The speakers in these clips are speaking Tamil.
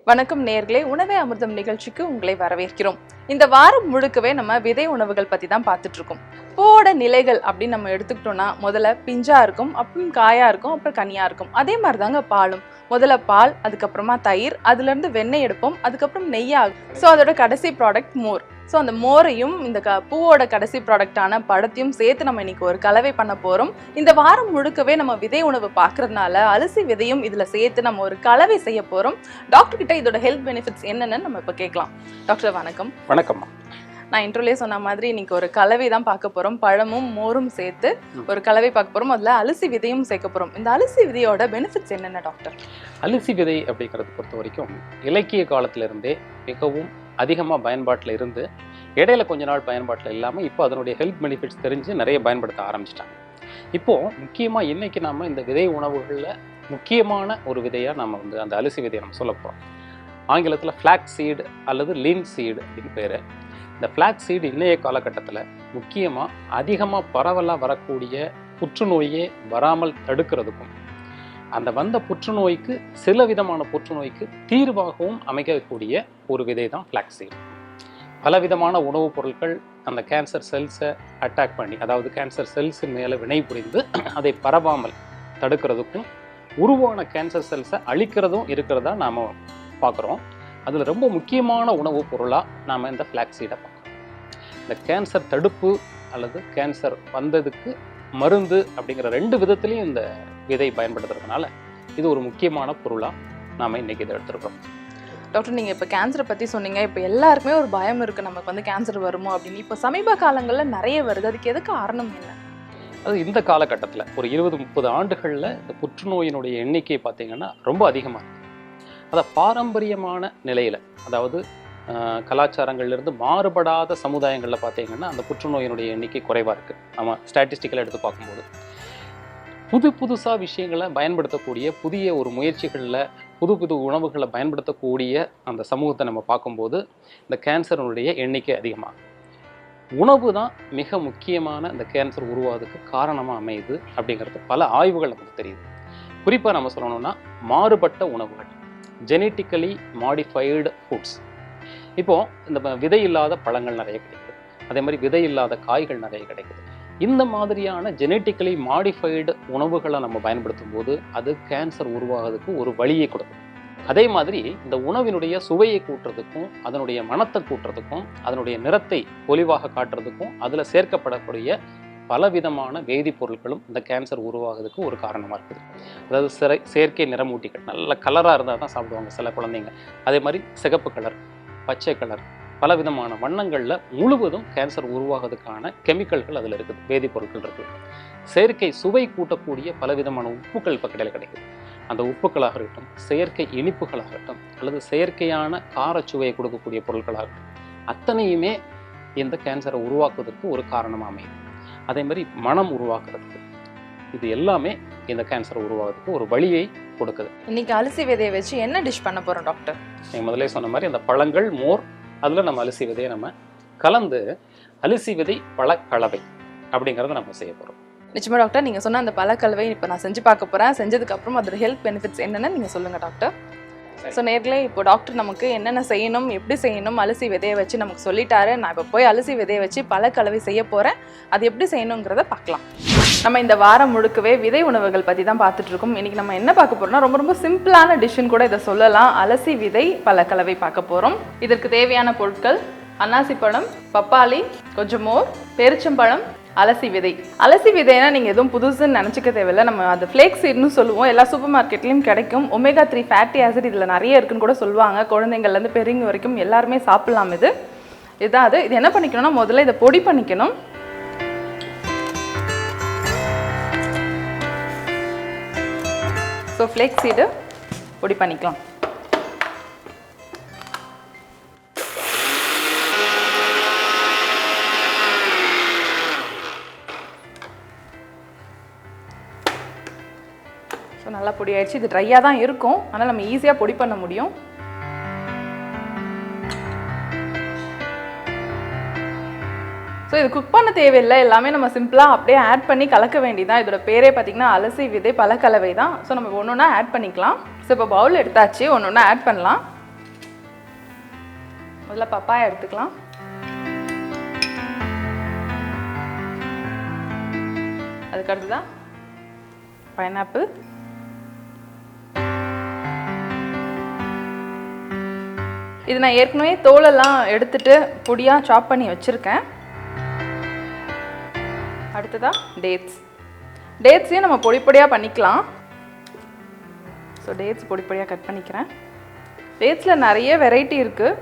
வணக்கம் நேர்களே, உணவே அமிர்தம் நிகழ்ச்சிக்கு உங்களை வரவேற்கிறோம். இந்த வாரம் முழுக்கவே நம்ம விதை உணவுகள் பத்தி தான் பார்த்துட்டு இருக்கோம். பூவோட நிலைகள் அப்படின்னு நம்ம எடுத்துக்கிட்டோம்னா முதல்ல பிஞ்சா இருக்கும், அப்புறம் காயா இருக்கும், அப்புறம் கனியா இருக்கும். அதே மாதிரி தாங்க பாலும். முதல்ல பால், அதுக்கப்புறமா தயிர், அதுல இருந்து வெண்ணெய் எடுப்போம், அதுக்கப்புறம் நெய்யாகும். ஸோ அதோட கடைசி ப்ராடக்ட் மோர். ஸோ அந்த மோரையும் இந்த பூவோட கடைசி ப்ராடக்டான பழத்தையும் சேர்த்து நம்ம இன்னைக்கு ஒரு கலவை பண்ண போறோம். இந்த வாரம் முழுக்கவே நம்ம விதை உணவு பார்க்கறதுனால அரிசி விதையும் இதுல சேர்த்து நம்ம ஒரு கலவை செய்ய போறோம். டாக்டர் கிட்ட இதோட ஹெல்த் பெனிஃபிட்ஸ் என்னன்னு நம்ம இப்போ கேட்கலாம். டாக்டர் வணக்கம். வணக்கம். நான் இன்ட்ரோலே சொன்ன மாதிரி இன்னைக்கு ஒரு கலவை தான் பார்க்க போறோம். பழமும் மோரும் சேர்த்து ஒரு கலவை பார்க்க போறோம். அதுல அரிசி விதையும் சேர்க்க போறோம். இந்த அரிசி விதையோட பெனிஃபிட்ஸ் என்னென்ன டாக்டர்? அரிசி விதை அப்படிங்கிறத பொறுத்த வரைக்கும் இலக்கிய காலத்திலிருந்தே மிகவும் அதிகமாக பயன்பாட்டில் இருந்து இடையில கொஞ்ச நாள் பயன்பாட்டில் இல்லாமல் இப்போ அதனுடைய ஹெல்த் பெனிஃபிட்ஸ் தெரிஞ்சு நிறைய பயன்படுத்த ஆரம்பிச்சிட்டாங்க. இப்போது முக்கியமாக இன்றைக்கி நம்ம இந்த விதை உணவுகளில் முக்கியமான ஒரு விதையாக நம்ம அந்த அரிசி விதையை நம்ம சொல்ல போகிறோம். ஆங்கிலத்தில் ஃப்ளாக் சீடு அல்லது லீன் சீடு அப்படின்னு பேர். இந்த ஃப்ளாக் சீடு இன்றைய காலகட்டத்தில் முக்கியமாக அதிகமாக பரவலாக வரக்கூடிய புற்றுநோயே வராமல் தடுக்கிறதுக்கும் அந்த வந்த புற்றுநோய்க்கு சில விதமான புற்றுநோய்க்கு தீர்வாகவும் அமைக்கக்கூடிய ஒரு விதை தான் ஃப்ளாக் சீடு. பலவிதமான உணவுப் பொருட்கள் அந்த கேன்சர் செல்ஸை அட்டாக் பண்ணி, அதாவது கேன்சர் செல்ஸின் மேலே வினை புரிந்து அதை பரவாமல் தடுக்கிறதுக்கும் உருவான கேன்சர் செல்ஸை அழிக்கிறதும் இருக்கிறதா நாம் பார்க்குறோம். அதில் ரொம்ப முக்கியமான உணவுப் பொருளாக நாம் இந்த ஃப்ளாக் சீடை பார்க்குறோம். இந்த கேன்சர் தடுப்பு அல்லது கேன்சர் வந்ததுக்கு மருந்து அப்படிங்கிற ரெண்டு விதத்துலையும் இந்த விதை பயன்படுத்துறதுனால இது ஒரு முக்கியமான பொருளாக நாம் இன்றைக்கி இதை எடுத்துருக்கோம். டாக்டர், நீங்கள் இப்போ கேன்சரை பற்றி சொன்னீங்க. இப்போ எல்லாருக்குமே ஒரு பயம் இருக்குது, நமக்கு கேன்சர் வருமோ அப்படின்னு. இப்போ சமீப காலங்களில் நிறைய வருது. அதுக்கு எது காரணம் என்ன? அது இந்த காலகட்டத்தில் ஒரு 20-30 ஆண்டுகளில் இந்த புற்றுநோயினுடைய எண்ணிக்கை பார்த்திங்கன்னா ரொம்ப அதிகமாக இருக்குது. அதை பாரம்பரியமான நிலையில், அதாவது கலாச்சாரங்கள்லேருந்து மாறுபடாத சமுதாயங்களில் பார்த்திங்கன்னா அந்த புற்றுநோயினுடைய எண்ணிக்கை குறைவாக இருக்குது. நம்ம ஸ்டாட்டிஸ்டிக்கலாக எடுத்து பார்க்கும்போது புதுசாக விஷயங்களை பயன்படுத்தக்கூடிய புதிய ஒரு முயற்சிகளில் புது உணவுகளை பயன்படுத்தக்கூடிய அந்த சமூகத்தை நம்ம பார்க்கும்போது இந்த கேன்சருடைய எண்ணிக்கை அதிகமாகும். உணவு தான் மிக முக்கியமான இந்த கேன்சர் உருவாவதுக்கு காரணமாக அமையுது அப்படிங்கிறது பல ஆய்வுகள் நமக்கு தெரியுது. குறிப்பாக நம்ம சொல்லணும்னா மாறுபட்ட உணவுகள், ஜெனட்டிக்கலி மாடிஃபைடு ஃபுட்ஸ். இப்போது இந்த விதை இல்லாத பழங்கள் நிறைய கிடைக்குது, அதே மாதிரி விதை இல்லாத காய்கள் நிறைய கிடைக்குது. இந்த மாதிரியான ஜெனட்டிக்கலி மாடிஃபைடு உணவுகளை நம்ம பயன்படுத்தும் போது அது கேன்சர் உருவாகிறதுக்கு ஒரு வழியை கொடுக்கும். அதே மாதிரி இந்த உணவினுடைய சுவையை கூட்டுறதுக்கும் அதனுடைய மணத்தை கூட்டுறதுக்கும் அதனுடைய நிறத்தை பொலிவாக காட்டுறதுக்கும் அதில் சேர்க்கப்படக்கூடிய பலவிதமான வேதிப்பொருட்களும் இந்த கேன்சர் உருவாகிறதுக்கு ஒரு காரணமாக இருக்குது. அதாவது செயற்கை நிறமூட்டிகள் நல்ல கலராக இருந்தால் தான் சாப்பிடுவாங்க சில குழந்தைங்க. அதே மாதிரி சிகப்பு கலர், பச்சை கலர், பலவிதமான வண்ணங்களில் முழுவதும் கேன்சர் உருவாகிறதுக்கான கெமிக்கல்கள் அதில் இருக்குது, வேதிப்பொருட்கள் இருக்குது. செயற்கை சுவை கூட்டக்கூடிய பலவிதமான உப்புக்கள் இப்போ கடையில் கிடைக்குது. அந்த உப்புக்களாக இருக்கட்டும், செயற்கை இனிப்புகளாகட்டும், அல்லது செயற்கையான காரச்சுவையை கொடுக்கக்கூடிய பொருட்களாகட்டும், அத்தனையுமே இந்த கேன்சரை உருவாக்குவதற்கு ஒரு காரணமாக அமையுது. அதே மாதிரி மனம் உருவாக்குறதுக்கு இது எல்லாமே இந்த கேன்சர் உருவாகிறதுக்கு ஒரு வழியை கொடுக்குது. இன்னைக்கு அரிசி விதையை வச்சு என்ன டிஷ் பண்ண போகிறோம் டாக்டர்? நீங்கள் முதலே சொன்ன மாதிரி அந்த பழங்கள், மோர், அதில் நம்ம அரிசி விதையை நம்ம கலந்து அரிசி விதை பழக்கலவை அப்படிங்கிறத நம்ம செய்ய போகிறோம். நிச்சயமா டாக்டர், நீங்கள் சொன்ன அந்த பழக்கலவை இப்போ நான் செஞ்சு பார்க்க போகிறேன். செஞ்சதுக்கப்புறம் அதோட ஹெல்த் பெனிஃபிட்ஸ் என்னென்னு நீங்கள் சொல்லுங்கள் டாக்டர். ஸோ நேர்களே, இப்போ டாக்டர் நமக்கு என்னென்ன செய்யணும், எப்படி செய்யணும், அரிசி விதையை வச்சு நமக்கு சொல்லிட்டாரு. நான் இப்போ போய் அரிசி விதையை வச்சு பழக்கலவை செய்ய போகிறேன். அது எப்படி செய்யணுங்கிறத பார்க்கலாம். நம்ம இந்த வாரம் முழுக்கவே விதை உணவுகள் பற்றி தான் பார்த்துட்டு இருக்கோம். இன்றைக்கி நம்ம என்ன பார்க்க போகிறோம்னா ரொம்ப சிம்பிளான டிஷ்ஷுன்னு கூட இதை சொல்லலாம். அரிசி விதை பழக்கலவை பார்க்க போகிறோம். இதற்கு தேவையான பொருட்கள்: அன்னாசி பழம், பப்பாளி, கொஞ்சம் மோர், பேரிச்சம்பழம், அரிசி விதை. அரிசி விதைனா நீங்கள் எதுவும் புதுசுன்னு நினச்சிக்க தேவையில்லை. நம்ம அது ஃப்ளேக் சீட்னு சொல்லுவோம். எல்லா சூப்பர் மார்க்கெட்லேயும் கிடைக்கும். ஒமேகா 3 ஃபேட்டி ஆசிட் இதில் நிறைய இருக்குன்னு கூட சொல்லுவாங்க. குழந்தைங்கள்லேருந்து பெரியவங்க வரைக்கும் எல்லாருமே சாப்பிட்லாம். இதுதான் அது. இது என்ன பண்ணிக்கணும்னா முதல்ல இதை பொடி பண்ணிக்கணும். ஸோ ஃப்ளேக் சீடு பொடி பண்ணிக்கலாம். ஸோ நல்லா பொடி ஆயிடுச்சு. இது ட்ரையாக தான் இருக்கும், ஆனால் நம்ம ஈஸியாக பொடி பண்ண முடியும். ஸோ இது குக் பண்ண தேவையில்லை, எல்லாமே நம்ம சிம்பிளாக அப்படியே ஆட் பண்ணி கலக்க வேண்டியதான். இதோட பேரே பார்த்திங்கன்னா அரிசி விதை பழக்கலவை தான். ஸோ நம்ம ஒன்று ஒன்றா ஆட் பண்ணிக்கலாம். ஸோ இப்போ பவுல் எடுத்தாச்சு, ஒன்று ஒன்றா ஆட் பண்ணலாம். முதல்ல பப்பாயா எடுத்துக்கலாம். அதுக்கு அடுத்துதான் பைனாப்பிள், இது நான் ஏற்கனவே தோலெல்லாம் எடுத்துட்டு பொடியாக சாப் பண்ணி வச்சுருக்கேன். அடுத்ததா டேட்ஸையும் நம்ம பொடி பொடியாக பண்ணிக்கலாம். ஸோ டேட்ஸ் பொடி பொடியாக கட் பண்ணிக்கிறேன். டேட்ஸில் நிறைய வெரைட்டி இருக்குது,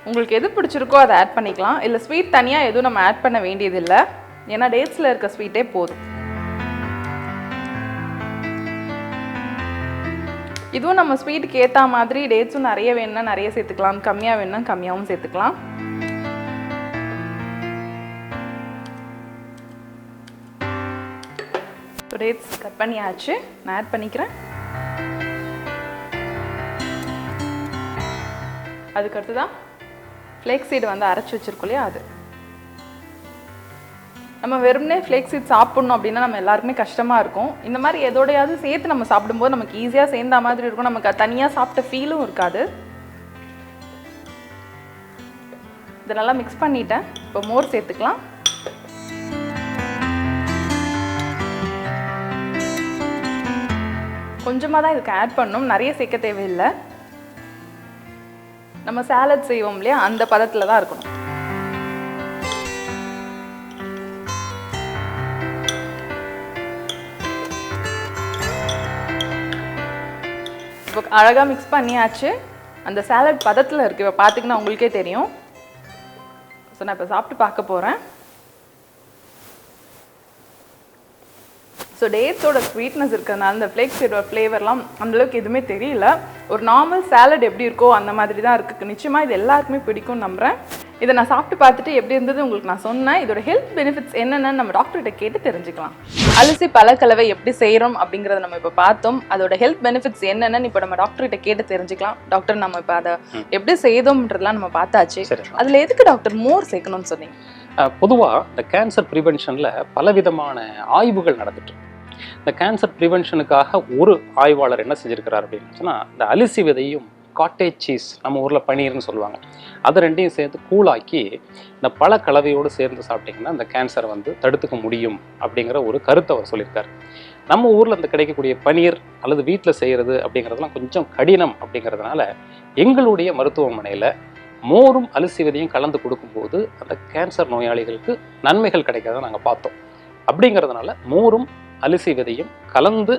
உங்களுக்கு எது பிடிச்சிருக்கோ அதை ஆட் பண்ணிக்கலாம். இல்லை ஸ்வீட் தனியாக எதுவும் நம்ம ஆட் பண்ண வேண்டியதில்லை, ஏன்னா டேட்ஸில் இருக்க ஸ்வீட்டே போதும். இதுவும் நம்ம ஸ்வீட்டுக்கு ஏற்ற மாதிரி டேட்ஸும் நிறைய வேணும்னா நிறைய சேர்த்துக்கலாம், கம்மியாக வேணும்னா கம்மியாகவும் சேர்த்துக்கலாம். டேட்ஸ் கட் பண்ணியாச்சு, நான் ஆட் பண்ணிக்கிறேன். அதுக்கடுத்து தான் ஃப்ளேக்ஸ் சீடு வந்து அரைச்சி வச்சிருக்கோம் இல்லையா, அது. நம்ம வெறுமனே ஃப்ளேக்ஸ் சீட் சாப்பிட்ணும் அப்படின்னா நம்ம எல்லாருக்குமே கஷ்டமாக இருக்கும். இந்த மாதிரி எதோடையாவது சேர்த்து நம்ம சாப்பிடும்போது நமக்கு ஈஸியாக சேர்ந்த மாதிரி இருக்கும், நமக்கு தனியாக சாப்பிட்ட ஃபீலும் இருக்காது. இதை நல்லா மிக்ஸ் பண்ணிட்டேன். இப்போ மோர் சேர்த்துக்கலாம். கொஞ்சமாக தான் இதுக்கு ஆட் பண்ணணும், நிறைய சேர்க்க தேவையில்லை. நம்ம சாலட் செய்வோம் இல்லையா, அந்த பதத்தில் தான் இருக்கணும். இப்போ அழகாக மிக்ஸ் பண்ணியாச்சு, அந்த சாலட் பதத்தில் இருக்குது. இப்போ பார்த்திங்கன்னா உங்களுக்கே தெரியும். ஸோ நான் இப்போ சாப்பிட்டு பார்க்க போகிறேன். ஸோ டேட்ஸோட ஸ்வீட்னஸ் இருக்கிறதுனால இந்த ஃப்ளேக்ஸோட ஃப்ளேவர்லாம் அந்தளவுக்கு எதுவுமே தெரியல. ஒரு நார்மல் சாலட் எப்படி இருக்கோ அந்த மாதிரி தான் இருக்குது. நிச்சயமாக இது எல்லாருக்குமே பிடிக்கும்னு நம்புகிறேன். இதை நான் சாப்பிட்டு பார்த்துட்டு எப்படி இருந்தது உங்களுக்கு நான் சொன்னேன். இதோட ஹெல்த் பெனிஃபிட்ஸ் என்னென்னு நம்ம டாக்டர்கிட்ட கேட்டு தெரிஞ்சுக்கலாம். அரிசி பழக்கலவை எப்படி செய்கிறோம் அப்படிங்கிறத நம்ம இப்போ பார்த்தோம். அதோட ஹெல்த் பெனிஃபிட்ஸ் என்னென்னு இப்போ நம்ம டாக்டர்கிட்ட கேட்டு தெரிஞ்சுக்கலாம். டாக்டர், நம்ம இப்போ அதை எப்படி செய்தோம்ன்றதுலாம் நம்ம பார்த்தாச்சு. அதில் எதுக்கு டாக்டர் மோர் சேர்க்கணும்னு சொன்னீங்க? பொதுவாக இந்த கேன்சர் ப்ரிவென்ஷனில் பலவிதமான ஆய்வுகள் நடந்துட்டு இருக்கு. இந்த கேன்சர் ப்ரிவென்ஷனுக்காக ஒரு ஆய்வாளர் என்ன செஞ்சிருக்கிறார் அப்படின்னு சொன்னால், இந்த அரிசி விதையும் காட்டேஜ் சீஸ், நம்ம ஊரில் பனீர்னு சொல்லுவாங்க, அது ரெண்டையும் சேர்த்து கூழாக்கி இந்த பழ கலவையோடு சேர்ந்து சாப்பிட்டிங்கன்னா இந்த கேன்சரை வந்து தடுத்துக்க முடியும் அப்படிங்கிற ஒரு கருத்தை அவர் சொல்லியிருக்காரு. நம்ம ஊரில் இந்த கிடைக்கக்கூடிய பனீர் அல்லது வீட்டில் செய்கிறது அப்படிங்கிறதுலாம் கொஞ்சம் கடினம் அப்படிங்கிறதுனால எங்களுடைய மருத்துவமனையில் மோரும் அரிசி விதையும் கலந்து கொடுக்கும்போது அந்த கேன்சர் நோயாளிகளுக்கு நன்மைகள் கிடைக்கிறத நாங்கள் பார்த்தோம். அப்படிங்கிறதுனால மோரும் அரிசி விதையும் கலந்து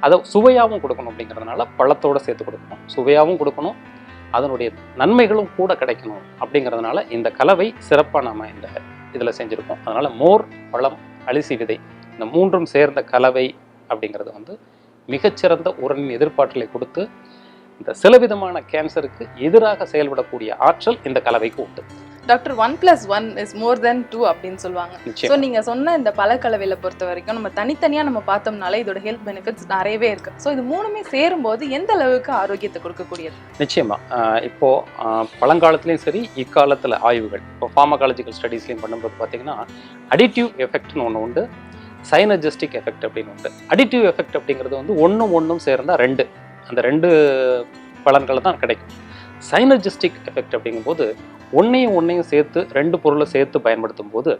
அதை சுவையாகவும் கொடுக்கணும் அப்படிங்கிறதுனால பழத்தோடு சேர்த்து கொடுக்கணும், சுவையாகவும் கொடுக்கணும், அதனுடைய நன்மைகளும் கூட கிடைக்கணும் அப்படிங்கிறதுனால இந்த கலவை சிறப்பாக நாம் இந்த இதில் செஞ்சுருக்கோம். அதனால் மோர், பழம், அரிசி விதை இந்த மூன்றும் சேர்ந்த கலவை அப்படிங்கிறது வந்து மிகச்சிறந்த உடலின் எதிர்ப்பாற்றலை கொடுத்து இந்த சில விதமான கேன்சருக்கு எதிராக செயல்படக்கூடிய ஆற்றல் இந்த கலவைக்கு உண்டு. டாக்டர், 1+1 is more than 2 அப்படின்னு சொல்லுவாங்க. ஸோ நீங்கள் சொன்ன இந்த பழக்கலவையில் பொறுத்த வரைக்கும் நம்ம தனித்தனியாக நம்ம பார்த்தோம்னாலே இதோட ஹெல்த் பெனிஃபிட்ஸ் நிறையவே இருக்குது. ஸோ இது மூணுமே சேரும்போது எந்த அளவுக்கு ஆரோக்கியத்தை கொடுக்கக்கூடியது? நிச்சயமாக இப்போது பழங்காலத்துலேயும் சரி, இக்காலத்தில் ஆய்வுகள் இப்போ ஃபார்மகாலஜிக்கல் ஸ்டடீஸ்லையும் பண்ணும்போது பார்த்திங்கன்னா அடிட்டிவ் எஃபெக்ட்னு ஒன்று உண்டு, சைனர்ஜெஸ்டிக் எஃபெக்ட் அப்படின்னு உண்டு. அடிட்டிவ் எஃபெக்ட் அப்படிங்கிறது வந்து ஒன்றும் சேர்ந்தால் அந்த ரெண்டு பலன்களை தான் கிடைக்கும். சைனர்ஜெஸ்டிக் எஃபெக்ட் அப்படிங்கும்போது ஒன்றையும் சேர்த்து ரெண்டு பொருளை சேர்த்து பயன்படுத்தும் போது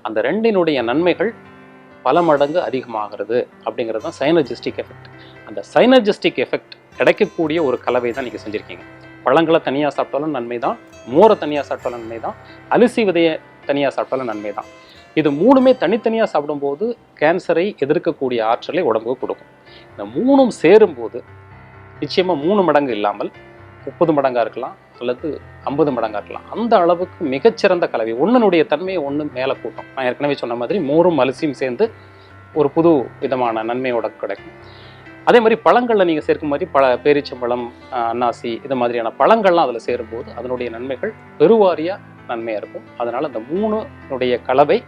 அந்த ரெண்டினுடைய நன்மைகள் பல மடங்கு அதிகமாகிறது அப்படிங்கிறது தான் சைனர்ஜெஸ்டிக் எஃபெக்ட். அந்த சைனர்ஜெஸ்டிக் எஃபெக்ட் கிடைக்கக்கூடிய ஒரு கலவை தான் நீங்கள் செஞ்சுருக்கீங்க. பழங்களை தனியாக சாப்பிட்டாலும் நன்மை தான், மோரை தனியாக சாப்பிட்டாலும் நன்மை தான், அரிசி விதையை தனியாக சாப்பிட்டாலும் நன்மை தான். இது மூணுமே தனித்தனியாக சாப்பிடும்போது கேன்சரை எதிர்க்கக்கூடிய ஆற்றலை உடம்புக்கு கொடுக்கும். இந்த மூணும் சேரும்போது நிச்சயமாக 3 மடங்கு இல்லாமல் 30 மடங்காக இருக்கலாம் அல்லது 50 மடங்காக இருக்கலாம். அந்த அளவுக்கு மிகச்சிறந்த கலவை. ஒன்றினுடைய தன்மையை ஒன்று மேலே கூட்டும். நான் ஏற்கனவே சொன்ன மாதிரி மோரும் அரிசியும் சேர்ந்து ஒரு புது விதமான நன்மையோட கிடைக்கும். அதே மாதிரி பழங்களில் நீங்கள் சேர்க்கும் மாதிரி பேரிச்சம்பழம், அன்னாசி இது மாதிரியான பழங்கள்லாம் அதில் சேரும்போது அதனுடைய நன்மைகள் பெருவாரியாக நன்மையாக இருக்கும். அதனால் அந்த 3னுடைய கலவை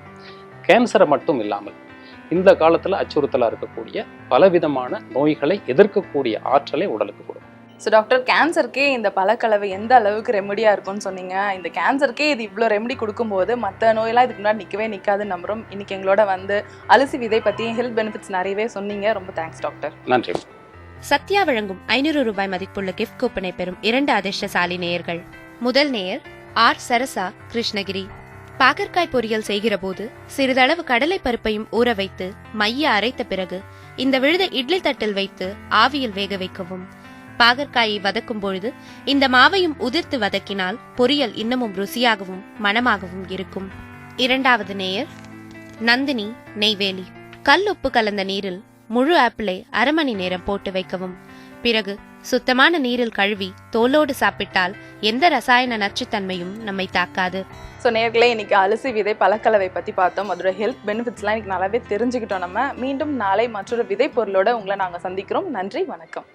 கேன்சரை மட்டும் இல்லாமல் இந்த காலத்தில் அச்சுறுத்தலாக இருக்கக்கூடிய பலவிதமான நோய்களை எதிர்க்கக்கூடிய ஆற்றலை உடலுக்கு கொடுக்கும். ஸோ டாக்டர், கேன்சருக்கே இந்த பழக்கலவை எந்த அளவுக்கு ரெமடியாக இருக்கும்னு சொன்னீங்க. இந்த கேன்சருக்கே இது இவ்வளோ ரெமடி கொடுக்கும்போது மற்ற நோயெல்லாம் இதுக்கு முன்னாடி நிற்காதுன்னு நம்புகிறோம். இன்றைக்கி எங்களோட வந்து அரிசி விதை பற்றி ஹெல்த் பெனிஃபிட்ஸ் நிறையவே சொன்னீங்க. ரொம்ப தேங்க்ஸ் டாக்டர். நன்றி. சத்யா வழங்கும் 500 ரூபாய் மதிப்புள்ள கிஃப்ட் கூப்பனை பெறும் 2 அதிர்ஷ்டசாலி நேயர்கள். முதல் நேயர் ஆர் சரசா, கிருஷ்ணகிரி. பாகற்காய் பொரியல் செய்கிற போது சிறிதளவு கடலை பருப்பையும் ஊற வைத்து மைய அரைத்த பிறகு இந்த விழுதை இட்லி தட்டில் வைத்து ஆவியில் வேக வைக்கவும். பாகற்காயை வதக்கும் பொழுது இந்த மாவையும் உதிர்த்து வதக்கினால் பொரியல் இன்னமும் ருசியாகவும் மணமாகவும் இருக்கும். இரண்டாவது நேயர் நந்தினி, நெய்வேலி. கல் உப்பு கலந்த நீரில் முழு ஆப்பிளை அரை மணி நேரம் போட்டு வைக்கவும். பிறகு சுத்தமான நீரில் கழுவி தோலோடு சாப்பிட்டால் எந்த ரசாயன நச்சுத்தன்மையும் நம்மை தாக்காது. ஸோ நேர்களே, இன்னைக்கு அரிசி விதை பழக்கலவை பற்றி பார்த்தோம். அதோட ஹெல்த் பெனிஃபிட்ஸ்லாம் இன்னைக்கு நல்லாவே தெரிஞ்சுக்கிட்டோம். நம்ம மீண்டும் நாளை மற்றொரு விதை பொருளோட உங்களை நாங்கள் சந்திக்கிறோம். நன்றி, வணக்கம்.